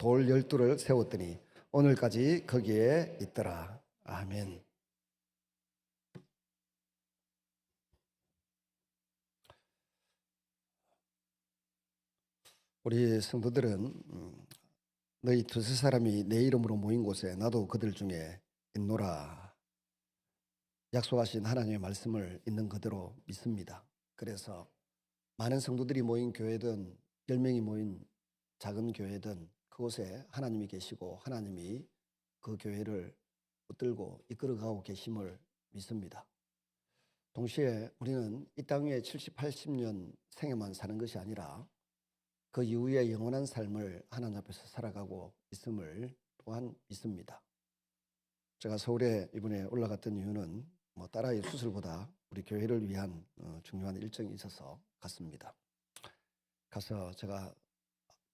돌 12를 세웠더니 오늘까지 거기에 있더라. 아멘. 우리 성도들은 너희 두세 사람이 내 이름으로 모인 곳에 나도 그들 중에 있노라 약속하신 하나님의 말씀을 있는 그대로 믿습니다. 그래서 많은 성도들이 모인 교회든 10명이 모인 작은 교회든 그곳에 하나님이 계시고 하나님이 그 교회를 붙들고 이끌어가고 계심을 믿습니다. 동시에 우리는 이 땅 위에 70, 80년 생애만 사는 것이 아니라 그 이후에 영원한 삶을 하나님 앞에서 살아가고 있음을 또한 믿습니다. 제가 서울에 이번에 올라갔던 이유는 딸아이 수술보다 우리 교회를 위한 중요한 일정이 있어서 갔습니다. 가서 제가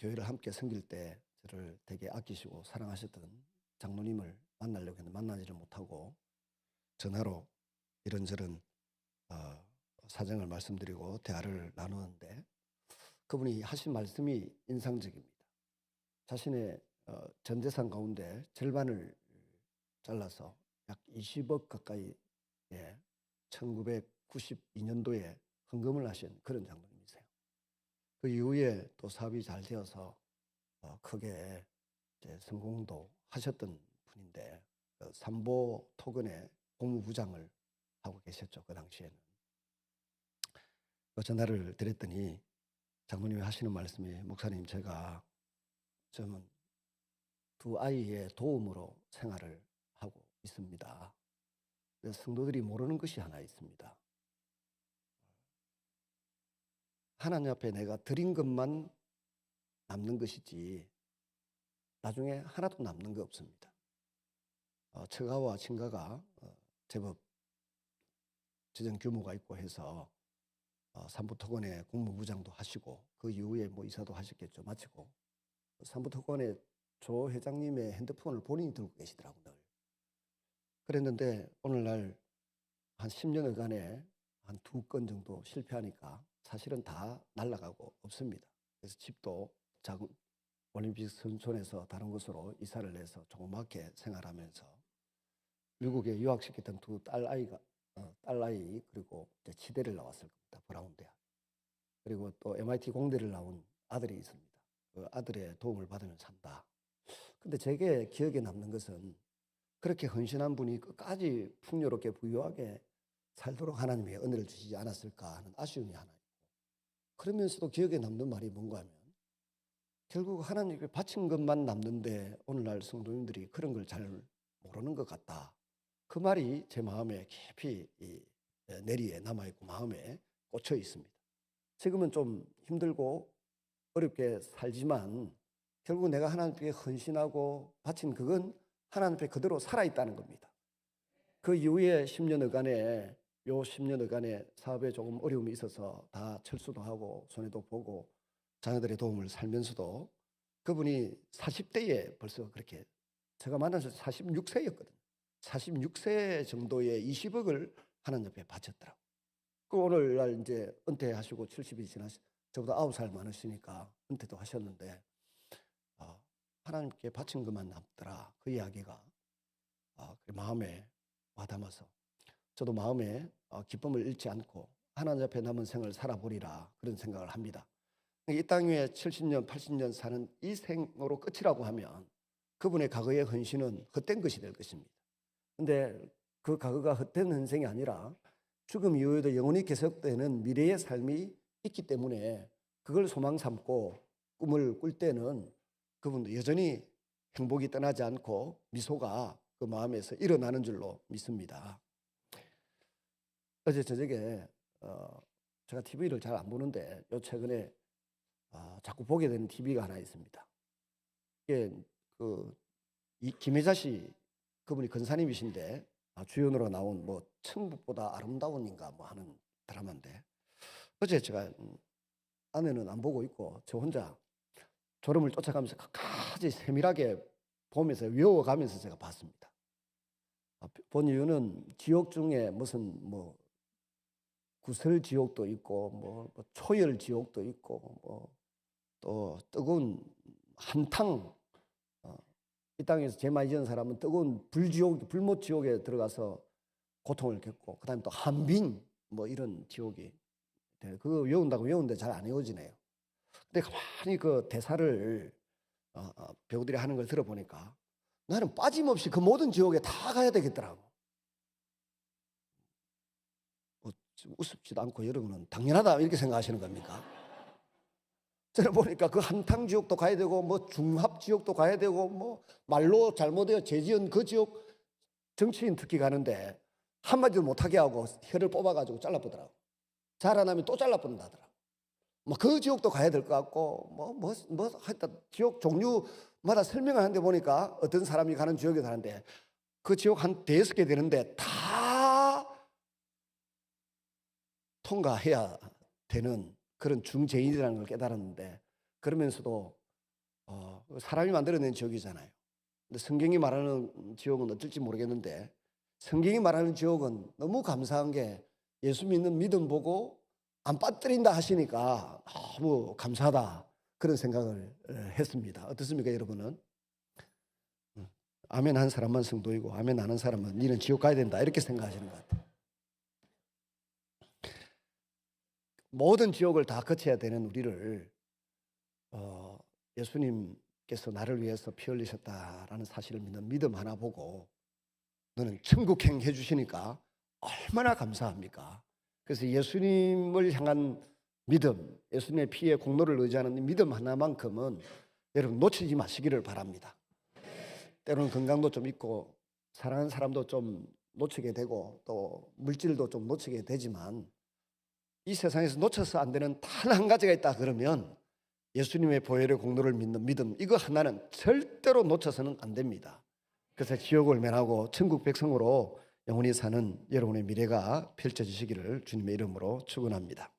교회를 함께 섬길 때 저를 되게 아끼시고 사랑하셨던 장로님을 만나려고 했는데 만나지를 못하고 전화로 이런저런 사정을 말씀드리고 대화를 나누는데 그분이 하신 말씀이 인상적입니다. 자신의 전 재산 가운데 절반을 잘라서 약 20억 가까이 1992년도에 헌금을 하신 그런 장로님이세요. 그 이후에 또 사업이 잘 되어서 크게 성공도 하셨던 분인데 삼보 토건의 공무부장을 하고 계셨죠. 그 당시에는. 전화를 드렸더니 장로님이 하시는 말씀이 목사님 저는 두 아이의 도움으로 생활을 하고 있습니다. 성도들이 모르는 것이 하나 있습니다. 하나님 앞에 내가 드린 것만 남는 것이지 나중에 하나도 남는 게 없습니다. 처가와 친가가 제법 재정 규모가 있고 해서 삼부토건의 공무부장도 하시고 그 이후에 이사도 하셨겠죠. 마치고 삼부토건의 조 회장님의 핸드폰을 본인이 들고 계시더라고요. 그랬는데 오늘날 한 10년여간에 한 2건 정도 실패하니까 사실은 다 날아가고 없습니다. 그래서 집도 작은 올림픽 선촌에서 다른 곳으로 이사를 해서 조그맣게 생활하면서 미국에 유학시켰던 두 딸아이 그리고 이제 치대를 나왔을 겁니다. 브라운 대학. 그리고 또 MIT 공대를 나온 아들이 있습니다. 그 아들의 도움을 받으면 산다. 근데 제게 기억에 남는 것은 그렇게 헌신한 분이 끝까지 풍요롭게 부유하게 살도록 하나님의 은혜를 주시지 않았을까 하는 아쉬움이 하나 있고 그러면서도 기억에 남는 말이 뭔가 하면 결국 하나님께 바친 것만 남는데 오늘날 성도님들이 그런 걸 잘 모르는 것 같다. 그 말이 제 마음에 깊이 내리에 남아있고 마음에 꽂혀 있습니다. 지금은 좀 힘들고 어렵게 살지만 결국 내가 하나님께 헌신하고 바친 그건 하나님 앞에 그대로 살아있다는 겁니다. 그 이후에 10년여간에 사업에 조금 어려움이 있어서 다 철수도 하고 손해도 보고 자녀들의 도움을 살면서도 그분이 40대에 벌써 그렇게 제가 만나서 46세였거든요. 46세 정도의 20억을 하나님 앞에 바쳤더라고요. 그 오늘날 이제 은퇴하시고 70이 지나시 저보다 9살 많으시니까 은퇴도 하셨는데 하나님께 바친 것만 남더라. 그 이야기가 마음에 와닿아서 저도 마음에 기쁨을 잃지 않고 하나님 앞에 남은 생을 살아보리라 그런 생각을 합니다. 이 땅 위에 70년, 80년 사는 이 생으로 끝이라고 하면 그분의 과거의 헌신은 헛된 것이 될 것입니다. 그런데 그 과거가 헛된 헌생이 아니라 죽음 이후에도 영원히 계속되는 미래의 삶이 있기 때문에 그걸 소망 삼고 꿈을 꿀 때는 그분도 여전히 행복이 떠나지 않고 미소가 그 마음에서 일어나는 줄로 믿습니다. 어제 저녁에 제가 TV를 잘 안 보는데 요 최근에 자꾸 보게 되는 TV가 하나 있습니다. 이게 이 김혜자 씨 그분이 근사님이신데 주연으로 나온 천국보다 아름다운인가 하는 드라마인데 어제 제가 아내는 안 보고 있고 저 혼자 졸음을 쫓아가면서 끝까지 세밀하게 보면서 외워가면서 제가 봤습니다. 본 이유는 지옥 중에 무슨 구설 지옥도 있고 초열 지옥도 있고 또 뜨거운 한탕 이 땅에서 죄 많이 지은 사람은 뜨거운 불지옥, 불못 지옥에 들어가서 고통을 겪고, 그 다음에 또 한빈 뭐 이런 지옥이 돼요. 그거 외운다고 외우는데 잘 안 외워지네요. 근데 가만히 그 대사를 배우들이 하는 걸 들어보니까 나는 빠짐없이 그 모든 지옥에 다 가야 되겠더라고. 우습지도 않고 여러분은 당연하다 이렇게 생각하시는 겁니까? 저는 보니까 그 한탕 지옥도 가야 되고 뭐 중합 지옥도 가야 되고 뭐 말로 잘못해서 죄 지은 그 지옥 정치인 특히 가는데 한마디도 못하게 하고 혀를 뽑아가지고 잘라보더라고. 잘 안 하면 또 잘라본다더라고. 뭐 그 지옥도 가야 될 것 같고 하여튼 지옥 종류마다 설명을 하는데 보니까 어떤 사람이 가는 지옥에 가는데 그 지옥 한 5개 되는데 다 통과해야 되는 그런 중죄인이라는 걸 깨달았는데, 그러면서도 사람이 만들어낸 지옥이잖아요. 근데 성경이 말하는 지옥은 어쩔지 모르겠는데, 성경이 말하는 지옥은 너무 감사한 게 예수 믿는 믿음 보고 안 빠뜨린다 하시니까 너무 감사하다 그런 생각을 했습니다. 어떻습니까 여러분은? 아멘 한 사람만 성도이고 아멘 하는 사람은 니는 지옥 가야 된다 이렇게 생각하시는 것 같아요. 모든 지옥을 다 거쳐야 되는 우리를 예수님께서 나를 위해서 피 흘리셨다라는 사실을 믿는 믿음 하나 보고 너는 천국행 해주시니까 얼마나 감사합니까? 그래서 예수님을 향한 믿음, 예수님의 피의 공로를 의지하는 믿음 하나만큼은 여러분 놓치지 마시기를 바랍니다. 때로는 건강도 좀 있고 사랑하는 사람도 좀 놓치게 되고 또 물질도 좀 놓치게 되지만 이 세상에서 놓쳐서 안 되는 단 한 가지가 있다 그러면 예수님의 보혈의 공로를 믿는 믿음, 이거 하나는 절대로 놓쳐서는 안 됩니다. 그래서 지옥을 면하고 천국 백성으로 영원히 사는 여러분의 미래가 펼쳐지시기를 주님의 이름으로 축원합니다.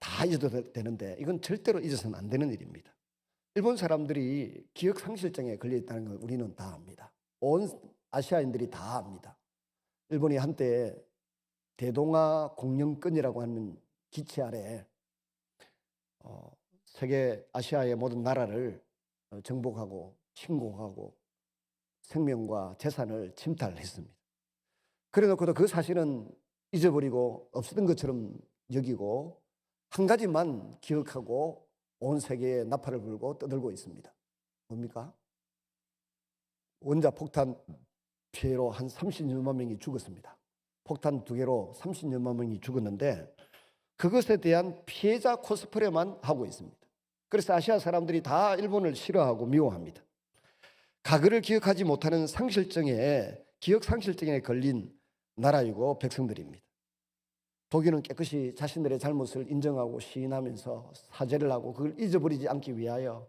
다 잊어도 되는데 이건 절대로 잊어서는 안 되는 일입니다. 일본 사람들이 기억상실증에 걸려 있다는 걸 우리는 다 압니다. 온 아시아인들이 다 압니다. 일본이 한때 대동아 공영권이라고 하는 기체 아래 세계 아시아의 모든 나라를 정복하고 침공하고 생명과 재산을 침탈했습니다. 그래놓고도 그 사실은 잊어버리고 없었던 것처럼 여기고 한 가지만 기억하고 온 세계에 나팔을 불고 떠들고 있습니다. 뭡니까? 원자 폭탄 피해로 한 30여만 명이 죽었습니다. 폭탄 2개로 30여만 명이 죽었는데 그것에 대한 피해자 코스프레만 하고 있습니다. 그래서 아시아 사람들이 다 일본을 싫어하고 미워합니다. 과거를 기억하지 못하는 기억 상실증에 걸린 나라이고 백성들입니다. 독일은 깨끗이 자신들의 잘못을 인정하고 시인하면서 사죄를 하고 그걸 잊어버리지 않기 위하여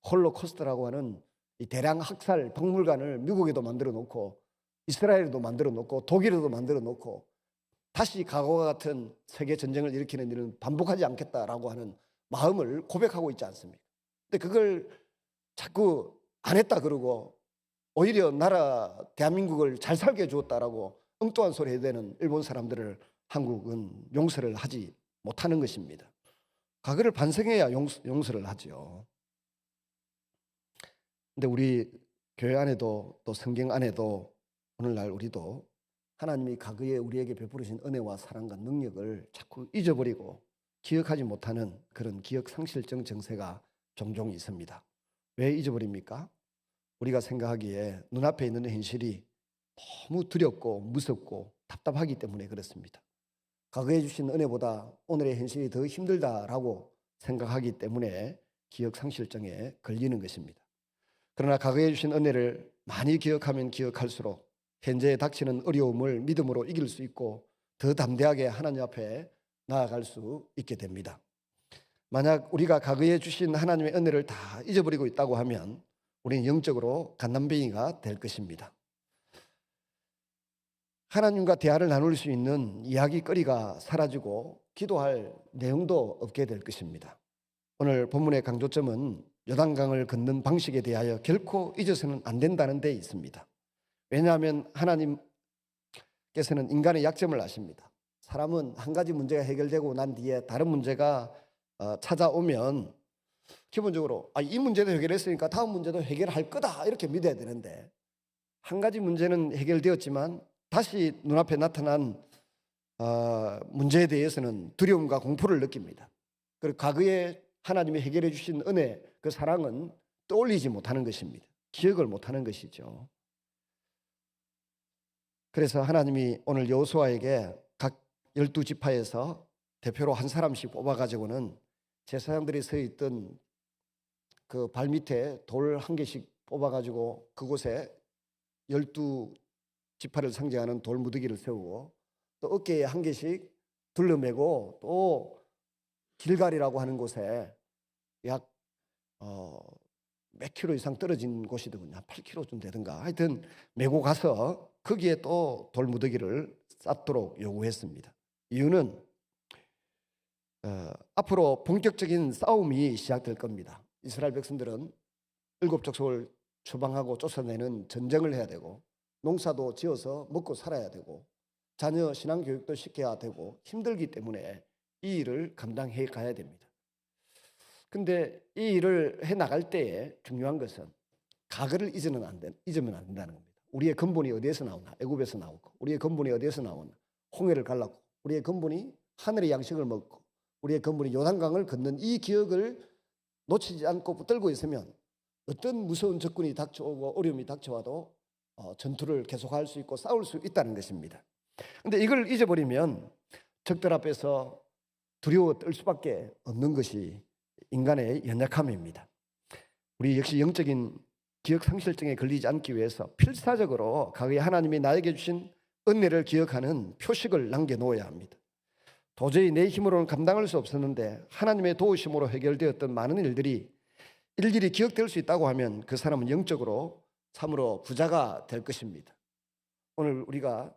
홀로코스트라고 하는 이 대량 학살 박물관을 미국에도 만들어 놓고 이스라엘에도 만들어 놓고 독일에도 만들어 놓고 다시 과거와 같은 세계 전쟁을 일으키는 일은 반복하지 않겠다라고 하는 마음을 고백하고 있지 않습니까? 근데 그걸 자꾸 안 했다 그러고 오히려 나라 대한민국을 잘 살게 해주었다라고 엉뚱한 소리 해야 되는 일본 사람들을 한국은 용서를 하지 못하는 것입니다. 과거를 반성해야 용서를 하죠. 근데 우리 교회 안에도 또 성경 안에도 오늘날 우리도 하나님이 과거에 우리에게 베푸르신 은혜와 사랑과 능력을 자꾸 잊어버리고 기억하지 못하는 그런 기억상실증 증세가 종종 있습니다. 왜 잊어버립니까? 우리가 생각하기에 눈앞에 있는 현실이 너무 두렵고 무섭고 답답하기 때문에 그렇습니다. 과거에 주신 은혜보다 오늘의 현실이 더 힘들다라고 생각하기 때문에 기억상실증에 걸리는 것입니다. 그러나 과거에 주신 은혜를 많이 기억하면 기억할수록 현재에 닥치는 어려움을 믿음으로 이길 수 있고 더 담대하게 하나님 앞에 나아갈 수 있게 됩니다. 만약 우리가 과거에 주신 하나님의 은혜를 다 잊어버리고 있다고 하면 우리는 영적으로 갓난뱅이가 될 것입니다. 하나님과 대화를 나눌 수 있는 이야기거리가 사라지고 기도할 내용도 없게 될 것입니다. 오늘 본문의 강조점은 요단강을 걷는 방식에 대하여 결코 잊어서는 안 된다는 데 있습니다. 왜냐하면 하나님께서는 인간의 약점을 아십니다. 사람은 한 가지 문제가 해결되고 난 뒤에 다른 문제가 찾아오면 기본적으로 이 문제도 해결했으니까 다음 문제도 해결할 거다 이렇게 믿어야 되는데, 한 가지 문제는 해결되었지만 다시 눈앞에 나타난 문제에 대해서는 두려움과 공포를 느낍니다. 그리고 과거에 하나님이 해결해 주신 은혜, 그 사랑은 떠올리지 못하는 것입니다. 기억을 못하는 것이죠. 그래서 하나님이 오늘 여호수아에게 각 12지파에서 대표로 한 사람씩 뽑아가지고는 제사장들이 서 있던 그 발밑에 돌 한 개씩 뽑아가지고 그곳에 12지파를 상징하는 돌 무더기를 세우고, 또 어깨에 한 개씩 둘러매고, 또 길갈이라고 하는 곳에 약 몇 킬로 이상 떨어진 곳이더군요. 한 8킬로쯤 되든가 하여튼 메고 가서 거기에 또 돌 무더기를 쌓도록 요구했습니다. 이유는 앞으로 본격적인 싸움이 시작될 겁니다. 이스라엘 백성들은 7족속을 추방하고 쫓아내는 전쟁을 해야 되고, 농사도 지어서 먹고 살아야 되고, 자녀 신앙교육도 시켜야 되고 힘들기 때문에 이 일을 감당해 가야 됩니다. 근데 이 일을 해 나갈 때에 중요한 것은 과거를 잊으면 안 된다는 겁니다. 우리의 근본이 어디에서 나오나? 애굽에서 나오고. 우리의 근본이 어디에서 나오나? 홍해를 갈랐고. 우리의 근본이 하늘의 양식을 먹고. 우리의 근본이 요단강을 걷는 이 기억을 놓치지 않고 붙들고 있으면 어떤 무서운 적군이 닥쳐오고 어려움이 닥쳐와도 전투를 계속할 수 있고 싸울 수 있다는 것입니다. 근데 이걸 잊어버리면 적들 앞에서 두려워 떨 수밖에 없는 것이 인간의 연약함입니다. 우리 역시 영적인 기억 상실증에 걸리지 않기 위해서 필사적으로 과거에 하나님이 나에게 주신 은혜를 기억하는 표식을 남겨놓아야 합니다. 도저히 내 힘으로는 감당할 수 없었는데 하나님의 도우심으로 해결되었던 많은 일들이 일일이 기억될 수 있다고 하면 그 사람은 영적으로 참으로 부자가 될 것입니다. 오늘 우리가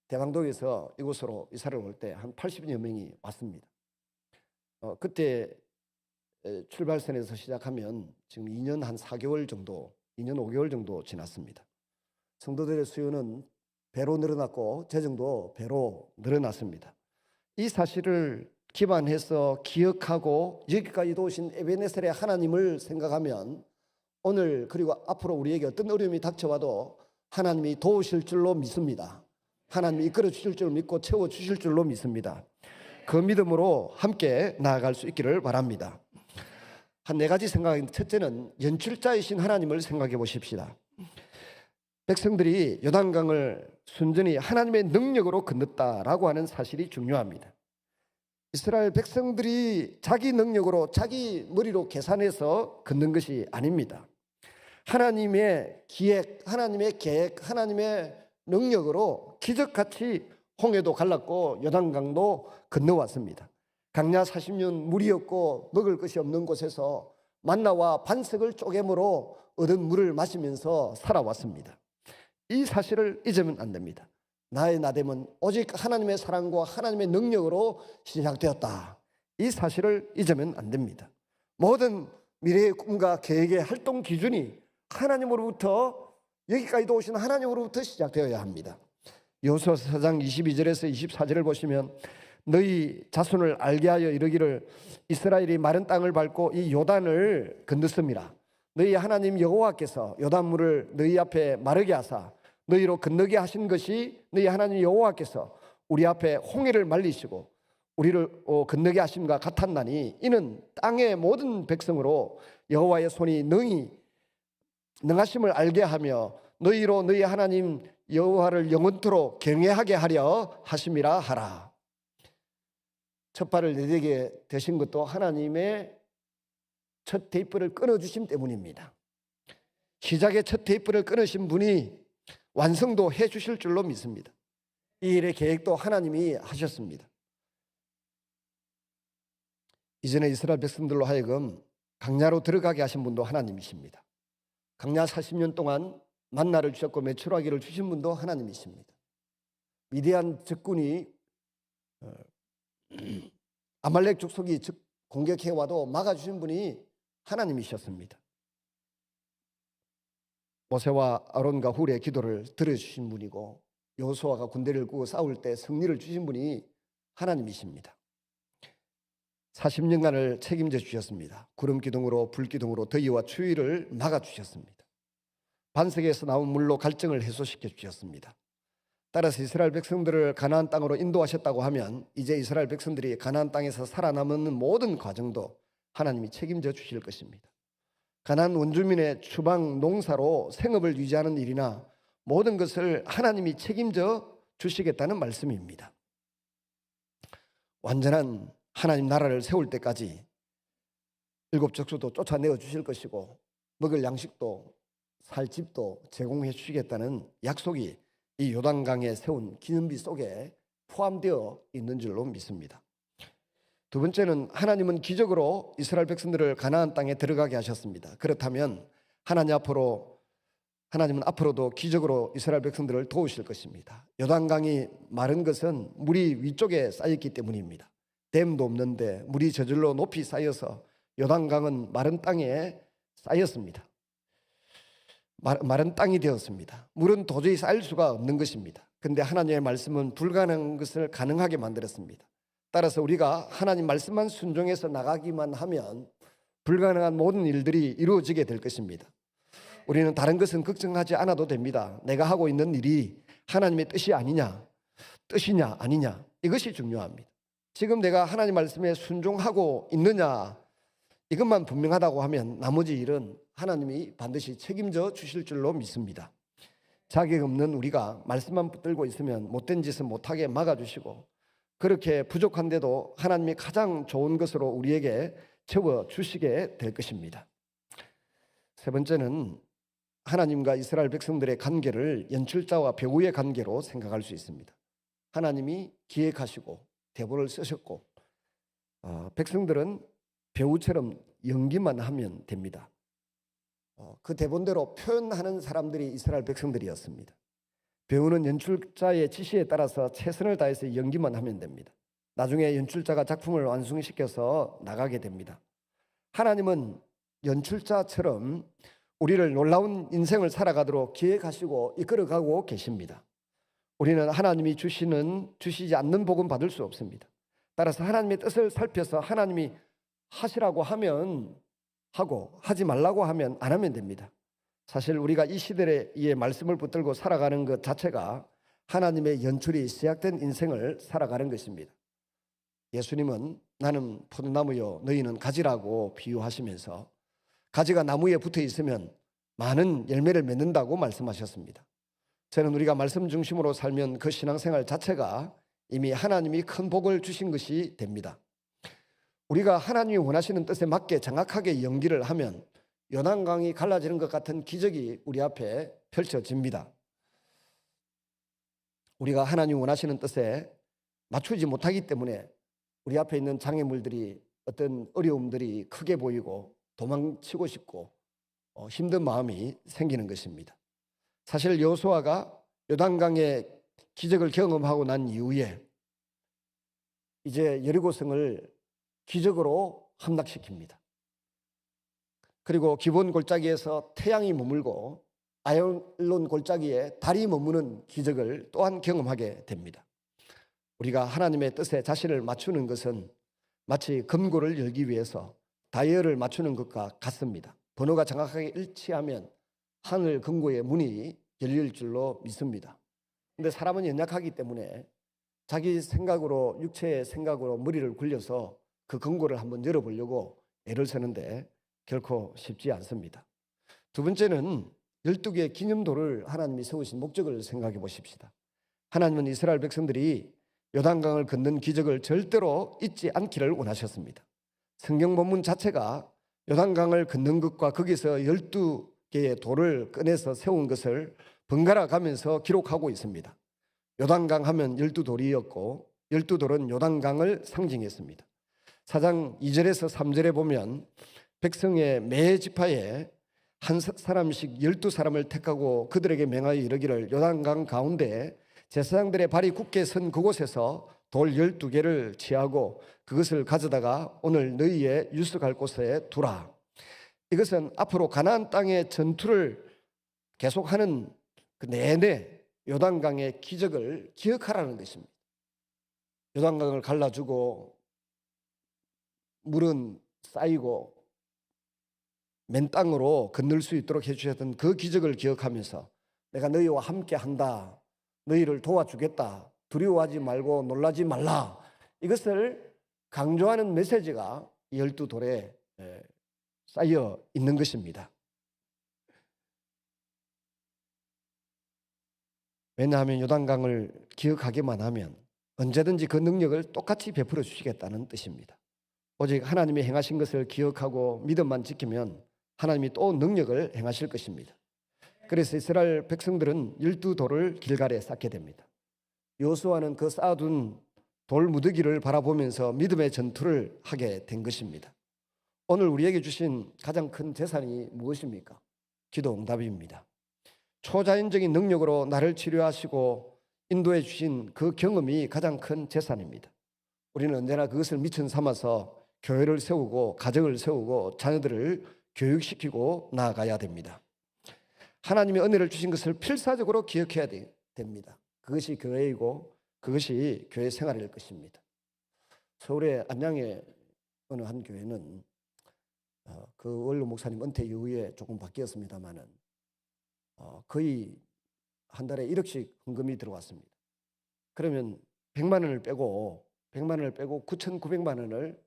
대방동에서 이곳으로 이사를 올 때 한 80여 명이 왔습니다. 그때 출발선에서 시작하면 지금 2년 한 4개월 정도, 2년 5개월 정도 지났습니다. 성도들의 수요는 배로 늘어났고 재정도 배로 늘어났습니다. 이 사실을 기반해서 기억하고 여기까지 도우신 에베네셀의 하나님을 생각하면 오늘 그리고 앞으로 우리에게 어떤 어려움이 닥쳐와도 하나님이 도우실 줄로 믿습니다. 하나님이 이끌어 주실 줄 믿고 채워 주실 줄로 믿습니다. 그 믿음으로 함께 나아갈 수 있기를 바랍니다. 한 4가지 생각인데, 첫째는 연출자이신 하나님을 생각해 보십시다. 백성들이 요단강을 순전히 하나님의 능력으로 건넜다라고 하는 사실이 중요합니다. 이스라엘 백성들이 자기 능력으로 자기 머리로 계산해서 건넌 것이 아닙니다. 하나님의 기획, 하나님의 계획, 하나님의 능력으로 기적같이 홍해도 갈랐고 요단강도 건너왔습니다. 강야 40년 물이 없고 먹을 것이 없는 곳에서 만나와 반석을 쪼개므로 얻은 물을 마시면서 살아왔습니다. 이 사실을 잊으면 안 됩니다. 나의 나됨은 오직 하나님의 사랑과 하나님의 능력으로 시작되었다. 이 사실을 잊으면 안 됩니다. 모든 미래의 꿈과 계획의 활동 기준이 하나님으로부터, 여기까지도 오신 하나님으로부터 시작되어야 합니다. 여호수아서 4장 22절에서 24절을 보시면 너희 자손을 알게 하여 이르기를 이스라엘이 마른 땅을 밟고 이 요단을 건넜습니다. 너희 하나님 여호와께서 요단물을 너희 앞에 마르게 하사 너희로 건너게 하신 것이 너희 하나님 여호와께서 우리 앞에 홍해를 말리시고 우리를 건너게 하심과 같았나니 이는 땅의 모든 백성으로 여호와의 손이 능하심을 알게 하며 너희로 너희 하나님 여호와를 영원토록 경외하게 하려 하심이라 하라. 첫 발을 내딛게 되신 것도 하나님의 첫 테이프를 끊어주심 때문입니다. 시작의 첫 테이프를 끊으신 분이 완성도 해 주실 줄로 믿습니다. 이 일의 계획도 하나님이 하셨습니다. 이전에 이스라엘 백성들로 하여금 강야로 들어가게 하신 분도 하나님이십니다. 강야 40년 동안 만나를 주셨고 메추라기를 주신 분도 하나님이십니다. 미디안 적군이 아말렉 족속이 공격해 와도 막아주신 분이 하나님이셨습니다. 모세와 아론과 훌의 기도를 들어주신 분이고 여호수아가 군대를 꾸고 싸울 때 승리를 주신 분이 하나님이십니다. 40년간을 책임져 주셨습니다. 구름 기둥으로 불 기둥으로 더위와 추위를 막아 주셨습니다. 반석에서 나온 물로 갈증을 해소시켜 주셨습니다. 따라서 이스라엘 백성들을 가나안 땅으로 인도하셨다고 하면 이제 이스라엘 백성들이 가나안 땅에서 살아남는 모든 과정도 하나님이 책임져 주실 것입니다. 가나안 원주민의 추방 농사로 생업을 유지하는 일이나 모든 것을 하나님이 책임져 주시겠다는 말씀입니다. 완전한 하나님 나라를 세울 때까지 일곱 족속도 쫓아내어 주실 것이고 먹을 양식도 살 집도 제공해 주시겠다는 약속이 이 요단강에 세운 기념비 속에 포함되어 있는 줄로 믿습니다. 두 번째는 하나님은 기적으로 이스라엘 백성들을 가나안 땅에 들어가게 하셨습니다. 그렇다면 하나님은 앞으로도 기적으로 이스라엘 백성들을 도우실 것입니다. 요단강이 마른 것은 물이 위쪽에 쌓였기 때문입니다. 댐도 없는데 물이 저절로 높이 쌓여서 요단강은 마른 땅에 쌓였습니다. 마른 땅이 되었습니다. 물은 도저히 쌓일 수가 없는 것입니다. 그런데 하나님의 말씀은 불가능한 것을 가능하게 만들었습니다. 따라서 우리가 하나님 말씀만 순종해서 나가기만 하면 불가능한 모든 일들이 이루어지게 될 것입니다. 우리는 다른 것은 걱정하지 않아도 됩니다. 내가 하고 있는 일이 하나님의 뜻이냐 아니냐 이것이 중요합니다. 지금 내가 하나님 말씀에 순종하고 있느냐 이것만 분명하다고 하면 나머지 일은 하나님이 반드시 책임져 주실 줄로 믿습니다. 자격 없는 우리가 말씀만 붙들고 있으면 못된 짓은 못하게 막아주시고 그렇게 부족한데도 하나님이 가장 좋은 것으로 우리에게 채워주시게 될 것입니다. 세 번째는 하나님과 이스라엘 백성들의 관계를 연출자와 배우의 관계로 생각할 수 있습니다. 하나님이 기획하시고 대본을 쓰셨고 백성들은 배우처럼 연기만 하면 됩니다. 그 대본대로 표현하는 사람들이 이스라엘 백성들이었습니다. 배우는 연출자의 지시에 따라서 최선을 다해서 연기만 하면 됩니다. 나중에 연출자가 작품을 완성시켜서 나가게 됩니다. 하나님은 연출자처럼 우리를 놀라운 인생을 살아가도록 기획하시고 이끌어가고 계십니다. 우리는 하나님이 주시지 않는 복은 받을 수 없습니다. 따라서 하나님의 뜻을 살펴서 하나님이 하시라고 하면 하고 하지 말라고 하면 안 하면 됩니다. 사실 우리가 이 시대의 말씀을 붙들고 살아가는 것 자체가 하나님의 연출이 시작된 인생을 살아가는 것입니다. 예수님은 나는 포도나무요 너희는 가지라고 비유하시면서 가지가 나무에 붙어 있으면 많은 열매를 맺는다고 말씀하셨습니다. 저는 우리가 말씀 중심으로 살면 그 신앙생활 자체가 이미 하나님이 큰 복을 주신 것이 됩니다. 우리가 하나님이 원하시는 뜻에 맞게 정확하게 연기를 하면 요단강이 갈라지는 것 같은 기적이 우리 앞에 펼쳐집니다. 우리가 하나님 원하시는 뜻에 맞추지 못하기 때문에 우리 앞에 있는 장애물들이 어떤 어려움들이 크게 보이고 도망치고 싶고 힘든 마음이 생기는 것입니다. 사실 여호수아가 요단강의 기적을 경험하고 난 이후에 이제 여리고성을 기적으로 함락시킵니다. 그리고 기본 골짜기에서 태양이 머물고 아얄론 골짜기에 달이 머무는 기적을 또한 경험하게 됩니다. 우리가 하나님의 뜻에 자신을 맞추는 것은 마치 금고를 열기 위해서 다이얼을 맞추는 것과 같습니다. 번호가 정확하게 일치하면 하늘 금고의 문이 열릴 줄로 믿습니다. 그런데 사람은 연약하기 때문에 자기 생각으로 육체의 생각으로 머리를 굴려서 그 금고를 한번 열어보려고 애를 쓰는데 결코 쉽지 않습니다. 두 번째는 12개의 기념도를 하나님이 세우신 목적을 생각해 보십시다. 하나님은 이스라엘 백성들이 요단강을 건넌 기적을 절대로 잊지 않기를 원하셨습니다. 성경 본문 자체가 요단강을 건넌 것과 거기서 12개의 돌을 꺼내서 세운 것을 번갈아 가면서 기록하고 있습니다. 요단강 하면 12돌이었고 12돌은 요단강을 상징했습니다. 4장 2절에서 3절에 보면 백성의 매 지파에 한 사람씩 12사람을 택하고 그들에게 명하여 이르기를 요단강 가운데 제사장들의 발이 굳게 선 그곳에서 돌 12개를 취하고 그것을 가져다가 오늘 너희의 유숙할 곳에 두라. 이것은 앞으로 가나안 땅의 전투를 계속하는 그 내내 요단강의 기적을 기억하라는 것입니다. 요단강을 갈라주고 물은 쌓이고 맨 땅으로 건널 수 있도록 해주셨던 그 기적을 기억하면서 내가 너희와 함께 한다, 너희를 도와주겠다, 두려워하지 말고 놀라지 말라, 이것을 강조하는 메시지가 12돌에 쌓여 있는 것입니다. 왜냐하면 요단강을 기억하기만 하면 언제든지 그 능력을 똑같이 베풀어 주시겠다는 뜻입니다. 오직 하나님이 행하신 것을 기억하고 믿음만 지키면 하나님이 또 능력을 행하실 것입니다. 그래서 이스라엘 백성들은 12돌을 길갈에 쌓게 됩니다. 여호수아는 그 쌓아둔 돌 무더기를 바라보면서 믿음의 전투를 하게 된 것입니다. 오늘 우리에게 주신 가장 큰 재산이 무엇입니까? 기도 응답입니다. 초자연적인 능력으로 나를 치료하시고 인도해 주신 그 경험이 가장 큰 재산입니다. 우리는 언제나 그것을 미천 삼아서 교회를 세우고 가정을 세우고 자녀들을 교육시키고 나아가야 됩니다. 하나님의 은혜를 주신 것을 필사적으로 기억해야 됩니다. 그것이 교회이고 그것이 교회 생활일 것입니다. 서울의 안양의 어느 한 교회는 그 원로 목사님 은퇴 이후에 조금 바뀌었습니다만은 거의 한 달에 1억씩 헌금이 들어왔습니다. 그러면 100만 원을 빼고 9,900만 원을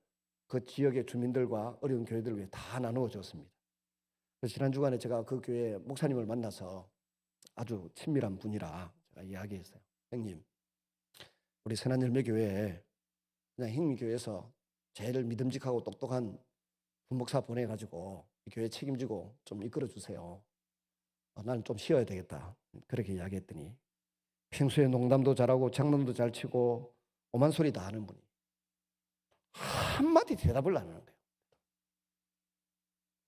그 지역의 주민들과 어려운 교회들을 위해 다 나누어 줬습니다. 그래서 지난 주간에 제가 그 교회 목사님을 만나서 아주 친밀한 분이라 제가 이야기했어요. 형님, 우리 선한열매교회에 그냥 형님교회에서 제일 믿음직하고 똑똑한 부목사 보내가지고 이 교회 책임지고 좀 이끌어 주세요. 나는 좀 쉬어야 되겠다. 그렇게 이야기했더니 평소에 농담도 잘하고 장난도 잘 치고 오만 소리 다 하는 분이 한마디 대답을 안 하는 거예요.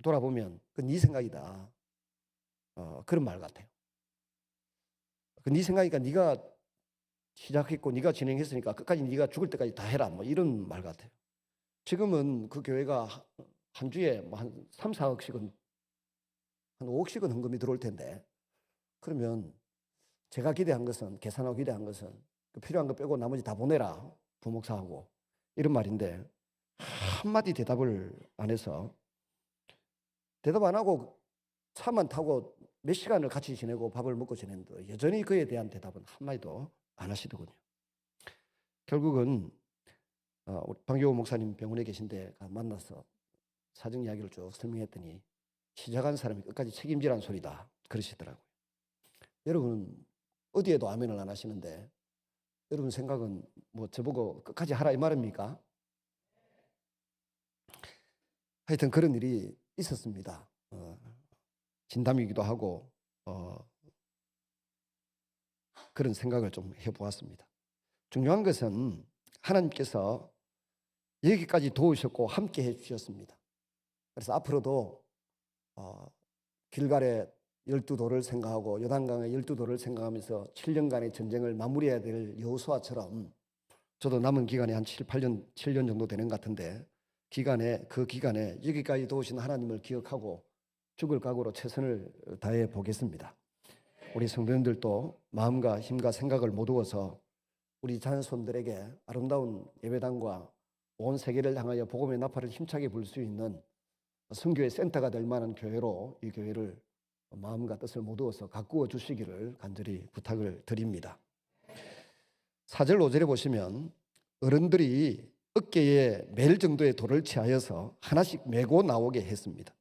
돌아보면 그건 네 생각이다. 그런 말 같아요. 그 네 생각이니까 네가 시작했고 네가 진행했으니까 끝까지 네가 죽을 때까지 다 해라. 뭐 이런 말 같아요. 지금은 그 교회가 한 주에 한 3, 4억씩은 한 5억씩은 헌금이 들어올 텐데, 그러면 제가 기대한 것은, 계산하고 기대한 것은 그 필요한 거 빼고 나머지 다 보내라 부목사하고, 이런 말인데 한마디 대답을 안 해서, 대답 안 하고 차만 타고 몇 시간을 같이 지내고 밥을 먹고 지냈는데 여전히 그에 대한 대답은 한마디도 안 하시더군요. 결국은 방교호 목사님 병원에 계신데 만나서 사정 이야기를 쭉 설명했더니 시작한 사람이 끝까지 책임지라는 소리다 그러시더라고요. 여러분은 어디에도 아멘을 안 하시는데 여러분 생각은 뭐 저보고 끝까지 하라 이 말입니까? 하여튼 그런 일이 있었습니다. 진담이기도 하고 그런 생각을 좀 해보았습니다. 중요한 것은 하나님께서 여기까지 도우셨고 함께 해주셨습니다. 그래서 앞으로도 길갈의 12돌을 생각하고 요단강의 12돌을 생각하면서 7년간의 전쟁을 마무리해야 될 여호수아처럼 저도 남은 기간이 한 7년 정도 되는 것 같은데 그 기간에 여기까지 도우신 하나님을 기억하고 죽을 각오로 최선을 다해 보겠습니다. 우리 성도님들도 마음과 힘과 생각을 모두어서 우리 자녀손들에게 아름다운 예배당과 온 세계를 향하여 복음의 나팔을 힘차게 불 수 있는 선교의 센터가 될 만한 교회로 이 교회를 마음과 뜻을 모두어서 가꾸어 주시기를 간절히 부탁을 드립니다. 4절 5절에 보시면 어른들이 어깨에 맬 정도의 돌을 취하여서 하나씩 메고 나오게 했습니다.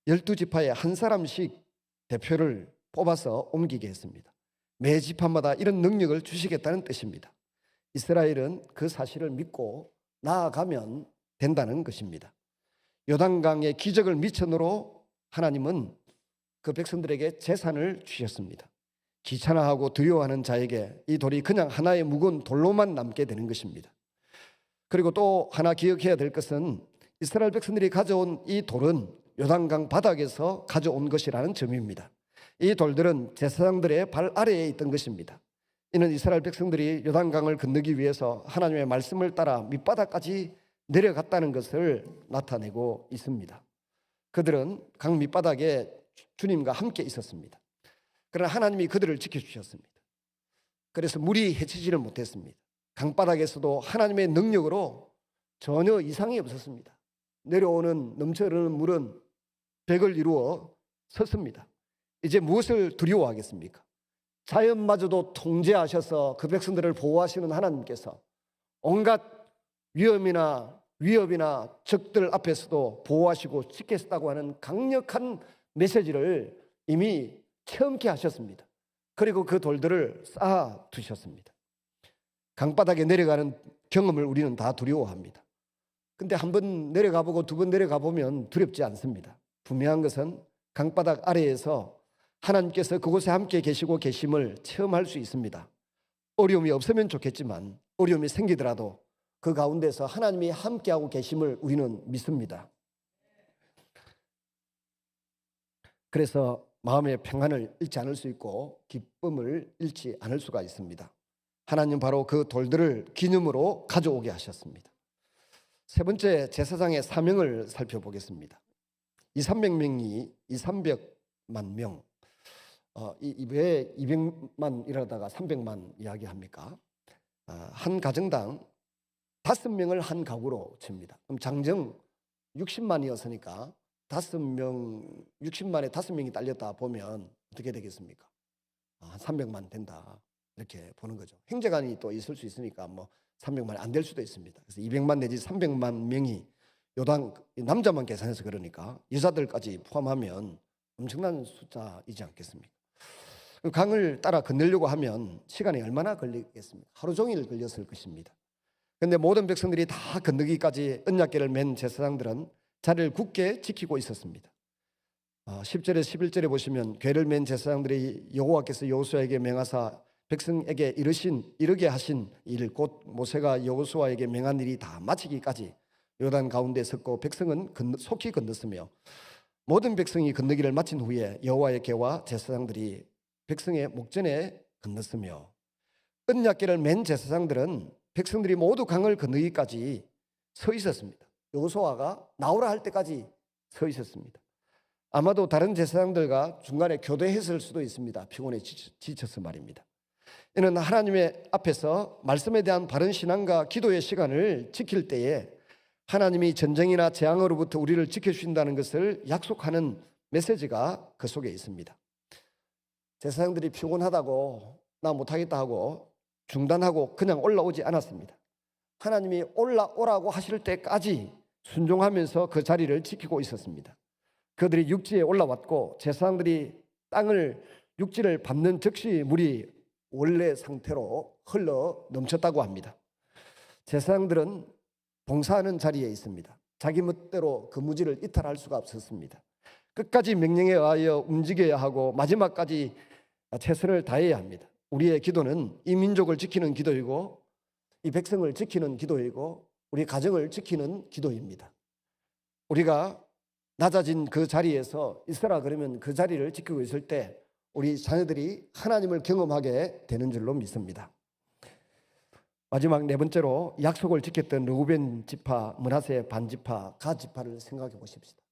12지파에 한 사람씩 대표를 뽑아서 옮기게 했습니다. 매 지파마다 이런 능력을 주시겠다는 뜻입니다. 이스라엘은 그 사실을 믿고 나아가면 된다는 것입니다. 요단강의 기적을 미천으로 하나님은 그 백성들에게 재산을 주셨습니다. 귀찮아하고 두려워하는 자에게 이 돌이 그냥 하나의 무거운 돌로만 남게 되는 것입니다. 그리고 또 하나 기억해야 될 것은 이스라엘 백성들이 가져온 이 돌은 요단강 바닥에서 가져온 것이라는 점입니다. 이 돌들은 제사장들의 발 아래에 있던 것입니다. 이는 이스라엘 백성들이 요단강을 건너기 위해서 하나님의 말씀을 따라 밑바닥까지 내려갔다는 것을 나타내고 있습니다. 그들은 강 밑바닥에 주님과 함께 있었습니다. 그러나 하나님이 그들을 지켜주셨습니다. 그래서 물이 헤치지를 못했습니다. 강바닥에서도 하나님의 능력으로 전혀 이상이 없었습니다. 내려오는 넘쳐 흐르는 물은 벽을 이루어 섰습니다. 이제 무엇을 두려워하겠습니까? 자연마저도 통제하셔서 그 백성들을 보호하시는 하나님께서 온갖 위협이나 적들 앞에서도 보호하시고 지켰다고 하는 강력한 메시지를 이미 체험케 하셨습니다. 그리고 그 돌들을 쌓아 두셨습니다. 강바닥에 내려가는 경험을 우리는 다 두려워합니다. 근데 한 번 내려가보고 두 번 내려가보면 두렵지 않습니다. 분명한 것은 강바닥 아래에서 하나님께서 그곳에 함께 계시고 계심을 체험할 수 있습니다. 어려움이 없으면 좋겠지만 어려움이 생기더라도 그 가운데서 하나님이 함께하고 계심을 우리는 믿습니다. 그래서 마음의 평안을 잃지 않을 수 있고 기쁨을 잃지 않을 수가 있습니다. 하나님 바로 그 돌들을 기념으로 가져오게 하셨습니다. 세 번째 제사장의 사명을 살펴보겠습니다. 이 300만 명, 왜 200만 이러다가 300만 이야기합니까? 한 가정당 5명을 한 가구로 칩니다. 그럼 장정 60만이었으니까 60만에 5명이 딸렸다 보면 어떻게 되겠습니까? 한 300만 된다. 이렇게 보는 거죠. 형제간이 또 있을 수 있으니까 뭐 300만이 안 될 수도 있습니다. 그래서 200만 내지 300만 명이 요당 남자만 계산해서 그러니까 여자들까지 포함하면 엄청난 숫자이지 않겠습니까? 강을 따라 건너려고 하면 시간이 얼마나 걸리겠습니까? 하루 종일 걸렸을 것입니다. 그런데 모든 백성들이 다 건너기까지 언약궤를 맨 제사장들은 자리를 굳게 지키고 있었습니다. 10절에 11절에 보시면 궤를 맨 제사장들이 여호와께서 여호수아에게 명하사 백성에게 이르게 하신 일 곧 모세가 여호수아에게 명한 일이 다 마치기까지 요단 가운데 섰고 백성은 속히 건넜으며 모든 백성이 건너기를 마친 후에 여호와의 궤와 제사장들이 백성의 목전에 건넜으며 언약궤를 맨 제사장들은 백성들이 모두 강을 건너기까지 서 있었습니다. 여호수아가 나오라 할 때까지 서 있었습니다. 아마도 다른 제사장들과 중간에 교대했을 수도 있습니다. 피곤해 지쳐서 말입니다. 이는 하나님의 앞에서 말씀에 대한 바른 신앙과 기도의 시간을 지킬 때에 하나님이 전쟁이나 재앙으로부터 우리를 지켜주신다는 것을 약속하는 메시지가 그 속에 있습니다. 제사장들이 피곤하다고 나 못하겠다 하고 중단하고 그냥 올라오지 않았습니다. 하나님이 올라오라고 하실 때까지 순종하면서 그 자리를 지키고 있었습니다. 그들이 육지에 올라왔고 제사장들이 육지를 밟는 즉시 물이 원래 상태로 흘러 넘쳤다고 합니다. 제사장들은 봉사하는 자리에 있습니다. 자기 멋대로 그 무지를 이탈할 수가 없었습니다. 끝까지 명령에 의하여 움직여야 하고 마지막까지 최선을 다해야 합니다. 우리의 기도는 이 민족을 지키는 기도이고 이 백성을 지키는 기도이고 우리 가정을 지키는 기도입니다. 우리가 낮아진 그 자리에서 있으라 그러면 그 자리를 지키고 있을 때 우리 자녀들이 하나님을 경험하게 되는 줄로 믿습니다. 마지막 네 번째로 약속을 지켰던 르우벤 지파, 므낫세 반지파, 갓 지파를 생각해 보십시다.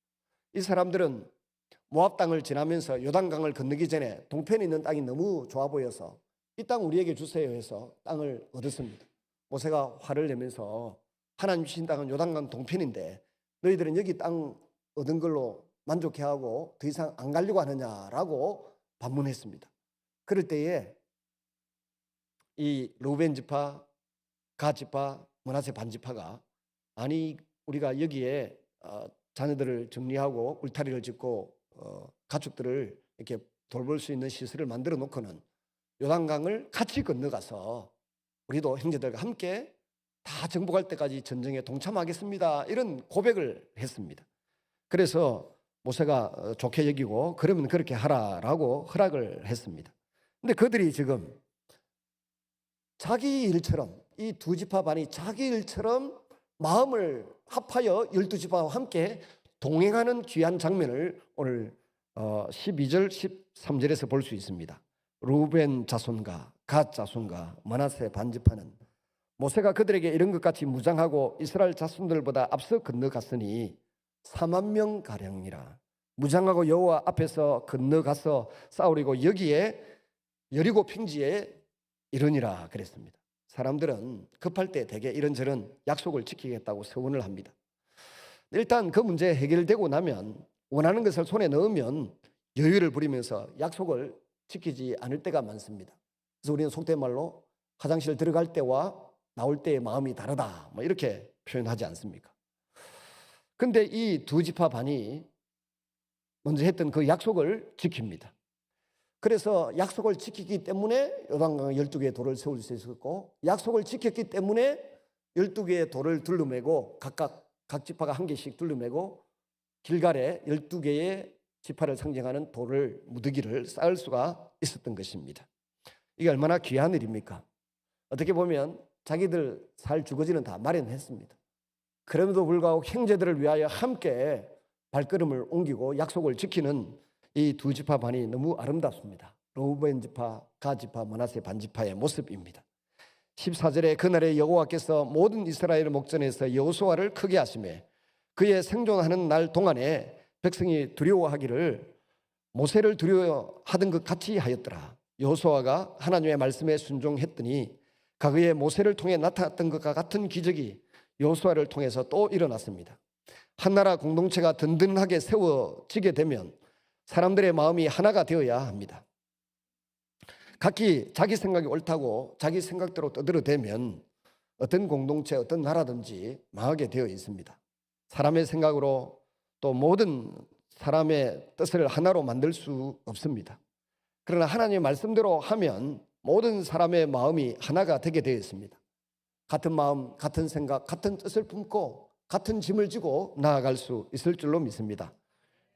이 사람들은 모압 땅을 지나면서 요단강을 건너기 전에 동편에 있는 땅이 너무 좋아 보여서 이 땅 우리에게 주세요 해서 땅을 얻었습니다. 모세가 화를 내면서 하나님 주신 땅은 요단강 동편인데 너희들은 여기 땅 얻은 걸로 만족해하고 더 이상 안 가려고 하느냐라고 반문했습니다. 그럴 때에 이 르우벤 지파, 갓 지파, 므낫세 반지파가 아니 우리가 여기에 자녀들을 정리하고 울타리를 짓고 가축들을 이렇게 돌볼 수 있는 시설을 만들어 놓고는 요단강을 같이 건너가서 우리도 형제들과 함께 다 정복할 때까지 전쟁에 동참하겠습니다. 이런 고백을 했습니다. 그래서 모세가 좋게 여기고 그러면 그렇게 하라라고 허락을 했습니다. 근데 그들이 지금 자기 일처럼 이 두 지파 반이 자기 일처럼 마음을 합하여 12지파와 함께 동행하는 귀한 장면을 오늘 12절 13절에서 볼 수 있습니다. 르우벤 자손과 갓 자손과 므낫세 반지파는 모세가 그들에게 이런 것 같이 무장하고 이스라엘 자손들보다 앞서 건너갔으니 4만 명 가량이라. 무장하고 여호와 앞에서 건너가서 싸우리고 여기에 여리고 평지에 이르니라 그랬습니다. 사람들은 급할 때 대개 이런저런 약속을 지키겠다고 서원을 합니다. 일단 그 문제 해결되고 나면 원하는 것을 손에 넣으면 여유를 부리면서 약속을 지키지 않을 때가 많습니다. 그래서 우리는 속된 말로 화장실 들어갈 때와 나올 때의 마음이 다르다, 뭐 이렇게 표현하지 않습니까? 근데 이 두 지파 반이 먼저 했던 그 약속을 지킵니다. 그래서 약속을 지키기 때문에 요단강 12개의 돌을 세울 수 있었고, 약속을 지켰기 때문에 12개의 돌을 둘러매고 각 지파가 한 개씩 둘러매고 길갈에 12개의 지파를 상징하는 돌을 무더기를 쌓을 수가 있었던 것입니다. 이게 얼마나 귀한 일입니까? 어떻게 보면 자기들 살 주거지는 다 마련했습니다. 그럼에도 불구하고 형제들을 위하여 함께 발걸음을 옮기고 약속을 지키는 이 두 지파 반이 너무 아름답습니다. 르우벤 지파, 가 지파, 므낫세 반 지파의 모습입니다. 14절에 그날에 여호와께서 모든 이스라엘 목전에서 여호수아를 크게 하시매 그의 생존하는 날 동안에 백성이 두려워하기를 모세를 두려워하던 것 같이 하였더라. 여호수아가 하나님의 말씀에 순종했더니 과거에 모세를 통해 나타났던 것과 같은 기적이 여호수아를 통해서 또 일어났습니다. 한나라 공동체가 든든하게 세워지게 되면 사람들의 마음이 하나가 되어야 합니다. 각기 자기 생각이 옳다고 자기 생각대로 떠들어대면 어떤 공동체, 어떤 나라든지 망하게 되어 있습니다. 사람의 생각으로 또 모든 사람의 뜻을 하나로 만들 수 없습니다. 그러나 하나님의 말씀대로 하면 모든 사람의 마음이 하나가 되게 되어 있습니다. 같은 마음, 같은 생각, 같은 뜻을 품고 같은 짐을 지고 나아갈 수 있을 줄로 믿습니다.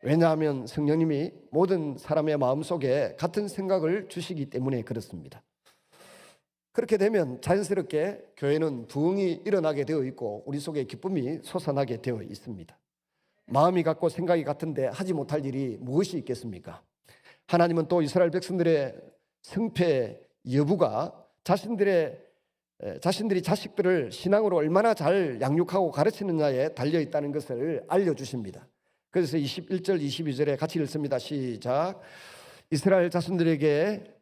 왜냐하면 성령님이 모든 사람의 마음속에 같은 생각을 주시기 때문에 그렇습니다. 그렇게 되면 자연스럽게 교회는 부흥이 일어나게 되어 있고 우리 속에 기쁨이 솟아나게 되어 있습니다. 마음이 같고 생각이 같은데 하지 못할 일이 무엇이 있겠습니까? 하나님은 또 이스라엘 백성들의 승패 여부가 자신들이 자식들을 신앙으로 얼마나 잘 양육하고 가르치느냐에 달려있다는 것을 알려주십니다. 그래서 21절 22절에 같이 읽습니다. 시작. 이스라엘 자손들에게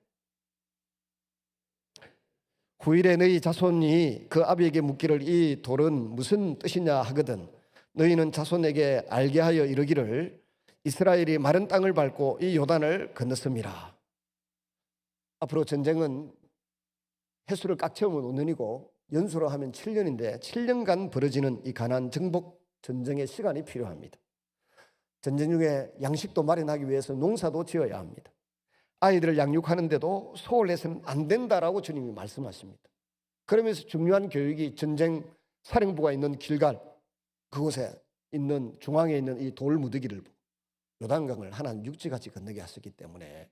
후일에 너희 자손이 그 아비에게 묻기를 이 돌은 무슨 뜻이냐 하거든 너희는 자손에게 알게 하여 이르기를 이스라엘이 마른 땅을 밟고 이 요단을 건넜음이라. 앞으로 전쟁은 해수를 꽉 채우면 5년이고 연수로 하면 7년인데 7년간 벌어지는 이 가나안 정복 전쟁의 시간이 필요합니다. 전쟁 중에 양식도 마련하기 위해서 농사도 지어야 합니다. 아이들을 양육하는데도 소홀해서는 안 된다라고 주님이 말씀하십니다. 그러면서 중요한 교육이 전쟁 사령부가 있는 길갈 그곳에 있는 중앙에 있는 이 돌 무더기를 요단강을 하나님 육지같이 건너게 하셨기 때문에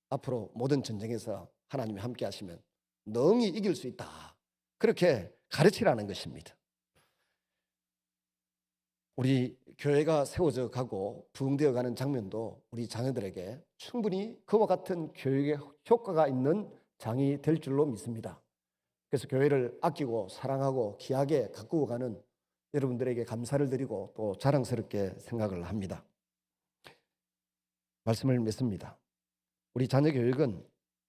앞으로 모든 전쟁에서 하나님이 함께 하시면 능히 이길 수 있다. 그렇게 가르치라는 것입니다. 우리 교회가 세워져 가고 부흥되어 가는 장면도 우리 자녀들에게 충분히 그와 같은 교육의 효과가 있는 장이 될 줄로 믿습니다. 그래서 교회를 아끼고 사랑하고 귀하게 가꾸어 가는 여러분들에게 감사를 드리고 또 자랑스럽게 생각을 합니다. 말씀을 맺습니다. 우리 자녀 교육은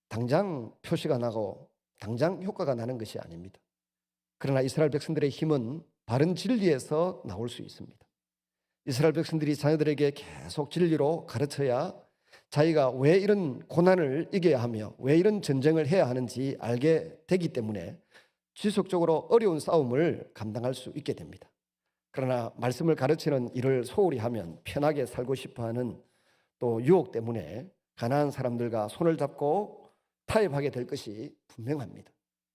당장 표시가 나고 당장 효과가 나는 것이 아닙니다. 그러나 이스라엘 백성들의 힘은 바른 진리에서 나올 수 있습니다. 이스라엘 백성들이 자녀들에게 계속 진리로 가르쳐야 자기가 왜 이런 고난을 이겨야 하며 왜 이런 전쟁을 해야 하는지 알게 되기 때문에 지속적으로 어려운 싸움을 감당할 수 있게 됩니다. 그러나 말씀을 가르치는 일을 소홀히 하면 편하게 살고 싶어하는 또 유혹 때문에 가난한 사람들과 손을 잡고 타협하게 될 것이 분명합니다.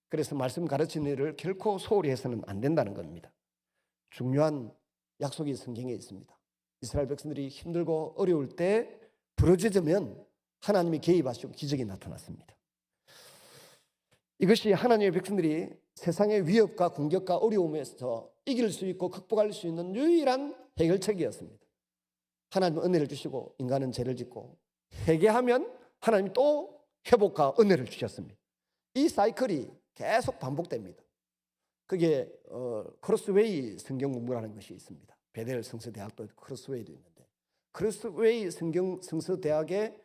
그래서 말씀 가르치는 일을 결코 소홀히 해서는 안 된다는 겁니다. 중요한 약속이 성경에 있습니다. 이스라엘 백성들이 힘들고 어려울 때 부러지면 하나님이 개입하시고 기적이 나타났습니다. 이것이 하나님의 백성들이 세상의 위협과 공격과 어려움에서 이길 수 있고 극복할 수 있는 유일한 해결책이었습니다. 하나님은 은혜를 주시고 인간은 죄를 짓고 회개하면 하나님이 또 회복과 은혜를 주셨습니다. 이 사이클이 계속 반복됩니다. 그게 크로스웨이 성경 공부라는 것이 있습니다. 베델 성서대학도 크로스웨이도 있는데 크로스웨이 성경 성서대학의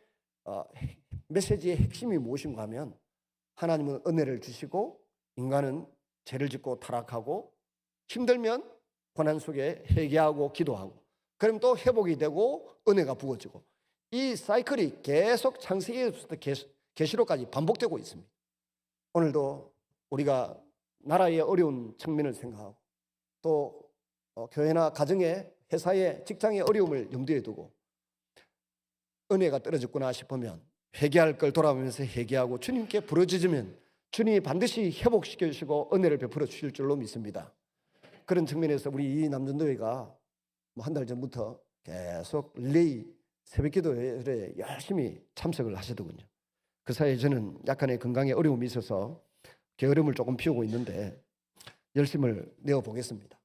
메시지의 핵심이 무엇인가 하면 하나님은 은혜를 주시고 인간은 죄를 짓고 타락하고 힘들면 고난 속에 회개하고 기도하고 그럼 또 회복이 되고 은혜가 부어지고 이 사이클이 계속 창세기에서부터 계시록까지 반복되고 있습니다. 오늘도 우리가 나라의 어려운 측면을 생각하고 또 교회나 가정에 회사에 직장의 어려움을 염두에 두고 은혜가 떨어졌구나 싶으면 회개할 걸 돌아보면서 회개하고 주님께 부르짖으면 주님이 반드시 회복시켜 주시고 은혜를 베풀어 주실 줄로 믿습니다. 그런 측면에서 우리 이 남전도회가 한 달 전부터 계속 릴레이 새벽기도회에 열심히 참석을 하시더군요. 그 사이에 저는 약간의 건강에 어려움이 있어서 게으름을 조금 피우고 있는데 열심을 내어보겠습니다.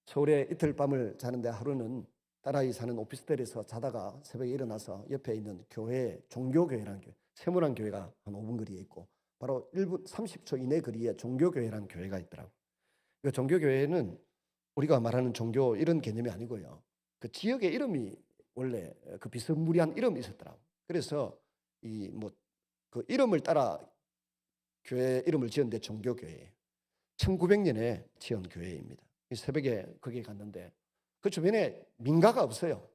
서울에 이틀 밤을 자는데 하루는 딸아이 사는 오피스텔에서 자다가 새벽에 일어나서 옆에 있는 교회, 종교교회라는 교회, 세문안 교회가 한 5분 거리에 있고 바로 1분 30초 이내 거리에 종교교회라는 교회가 있더라고요. 그 종교교회는 우리가 말하는 종교 이런 개념이 아니고요. 그 지역의 이름이 원래 그 비스무리한 이름이 있었더라고요. 그래서 그 이름을 따라 교회 이름을 지었는데 종교교회. 1900년에 지은 교회입니다. 새벽에 거기에 갔는데 그 주변에 민가가 없어요.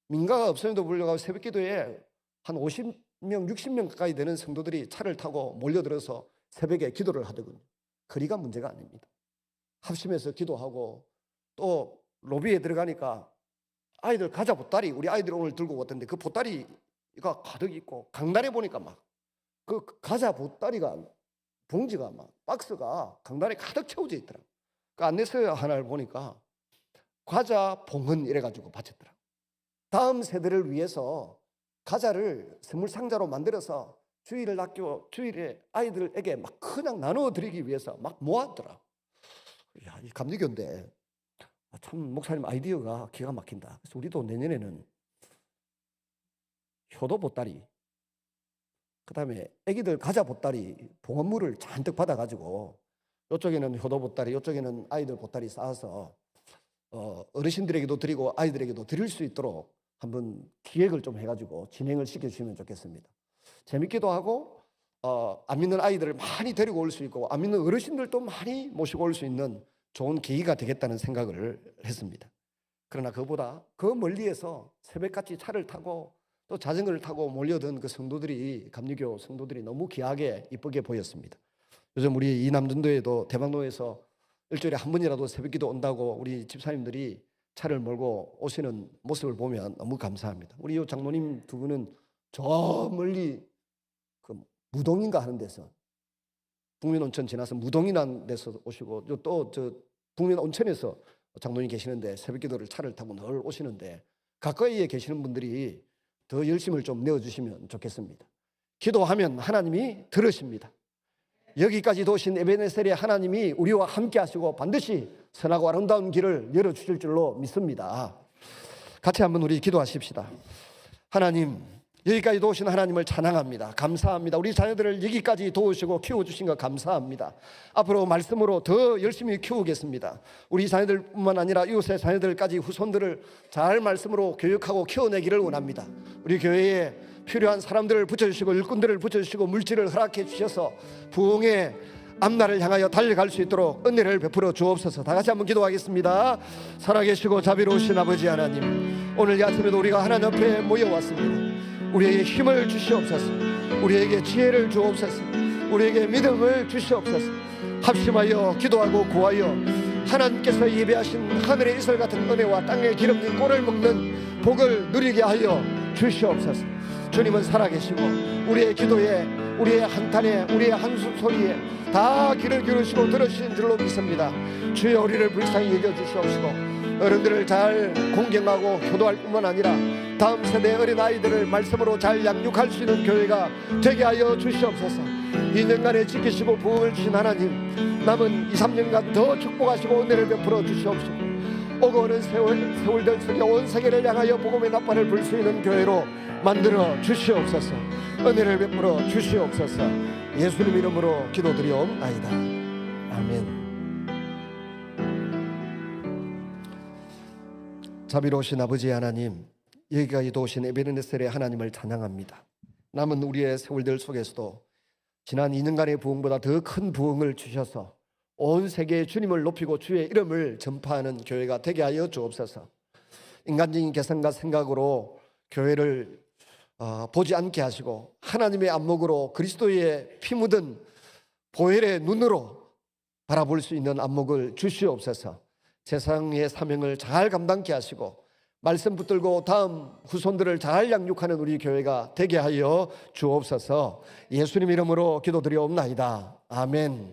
민가가 없음에도 불구하고 새벽 기도에 한 50명, 60명 가까이 되는 성도들이 차를 타고 몰려들어서 새벽에 기도를 하더군요. 거리가 문제가 아닙니다. 합심해서 기도하고 또 로비에 들어가니까 아이들 과자 보따리, 우리 아이들 오늘 들고 왔던데 그 보따리가 가득 있고 강단에 보니까 막 그 과자 보따리가 봉지가 막 박스가 강단에 가득 채워져 있더라고요. 그 안내서 하나를 보니까 과자 봉헌 이래가지고 바쳤더라고요. 다음 세대를 위해서 과자를 선물 상자로 만들어서 주일에 아이들에게 막 그냥 나눠드리기 위해서 막 모았더라. 야, 이 감리교인데 참 목사님 아이디어가 기가 막힌다. 그래서 우리도 내년에는 효도 보따리, 그 다음에 애기들 과자 보따리 봉헌물을 잔뜩 받아가지고 이쪽에는 효도 보따리, 이쪽에는 아이들 보따리 쌓아서 어르신들에게도 드리고 아이들에게도 드릴 수 있도록 한번 기획을 좀 해가지고 진행을 시켜주시면 좋겠습니다. 재밌기도 하고 안 믿는 아이들을 많이 데리고 올 수 있고 안 믿는 어르신들도 많이 모시고 올 수 있는 좋은 계기가 되겠다는 생각을 했습니다. 그러나 그보다 그 멀리에서 새벽같이 차를 타고 또 자전거를 타고 몰려든 그 성도들이, 감리교 성도들이 너무 귀하게 이쁘게 보였습니다. 요즘 우리 이 남전도에도 대방로에서 일주일에 한 번이라도 새벽기도 온다고 우리 집사님들이 차를 몰고 오시는 모습을 보면 너무 감사합니다. 우리 이 장로님 두 분은 저 멀리 그 무동인가 하는 데서 북면 온천 지나서 무동이라는 데서 오시고 또 저 북면 온천에서 장로님 계시는데 새벽기도를 차를 타고 늘 오시는데 가까이에 계시는 분들이 더 열심을 좀 내어주시면 좋겠습니다. 기도하면 하나님이 들으십니다. 여기까지 도신 에베네셀의 하나님이 우리와 함께 하시고 반드시 선하고 아름다운 길을 열어주실 줄로 믿습니다. 같이 한번 우리 기도하십시다. 하나님, 여기까지 도우신 하나님을 찬양합니다. 감사합니다. 우리 자녀들을 여기까지 도우시고 키워주신 것 감사합니다. 앞으로 말씀으로 더 열심히 키우겠습니다. 우리 자녀들뿐만 아니라 이웃의 자녀들까지 후손들을 잘 말씀으로 교육하고 키워내기를 원합니다. 우리 교회에 필요한 사람들을 붙여주시고 일꾼들을 붙여주시고 물질을 허락해 주셔서 부흥의 앞날을 향하여 달려갈 수 있도록 은혜를 베풀어 주옵소서. 다 같이 한번 기도하겠습니다. 살아계시고 자비로우신 아버지 하나님, 오늘 이 아침에도 우리가 하나님 앞에 모여왔습니다. 우리에게 힘을 주시옵소서. 우리에게 지혜를 주옵소서. 우리에게 믿음을 주시옵소서. 합심하여 기도하고 구하여 하나님께서 예배하신 하늘의 이슬 같은 은혜와 땅에 기름진 꼴을 먹는 복을 누리게 하여 주시옵소서. 주님은 살아계시고 우리의 기도에, 우리의 한탄에, 우리의 한숨 소리에 다 귀를 기울이시고 들으시는 줄로 믿습니다. 주여, 우리를 불쌍히 여겨주시옵시고 어른들을 잘 공경하고 효도할 뿐만 아니라 다음 세대 어린아이들을 말씀으로 잘 양육할 수 있는 교회가 되게 하여 주시옵소서. 2년간에 지키시고 부흥을 주신 하나님, 남은 2, 3년간 더 축복하시고 은혜를 베풀어 주시옵소서. 오고 오는 세월들 속에 온 세계를 향하여 복음의 나팔을 불 수 있는 교회로 만들어 주시옵소서. 은혜를 베풀어 주시옵소서. 예수님 이름으로 기도드리옵나이다. 아멘. 자비로우신 아버지 하나님, 여기까지 도우신 에베네셀의 하나님을 찬양합니다. 남은 우리의 세월들 속에서도 지난 2년간의 부흥보다 더 큰 부흥을 주셔서 온 세계에 주님을 높이고 주의 이름을 전파하는 교회가 되게 하여 주옵소서. 인간적인 계산과 생각으로 교회를 보지 않게 하시고 하나님의 안목으로 그리스도의 피 묻은 보혈의 눈으로 바라볼 수 있는 안목을 주시옵소서. 세상의 사명을 잘 감당케 하시고 말씀 붙들고 다음 후손들을 잘 양육하는 우리 교회가 되게 하여 주옵소서. 예수님 이름으로 기도드리옵나이다. 아멘.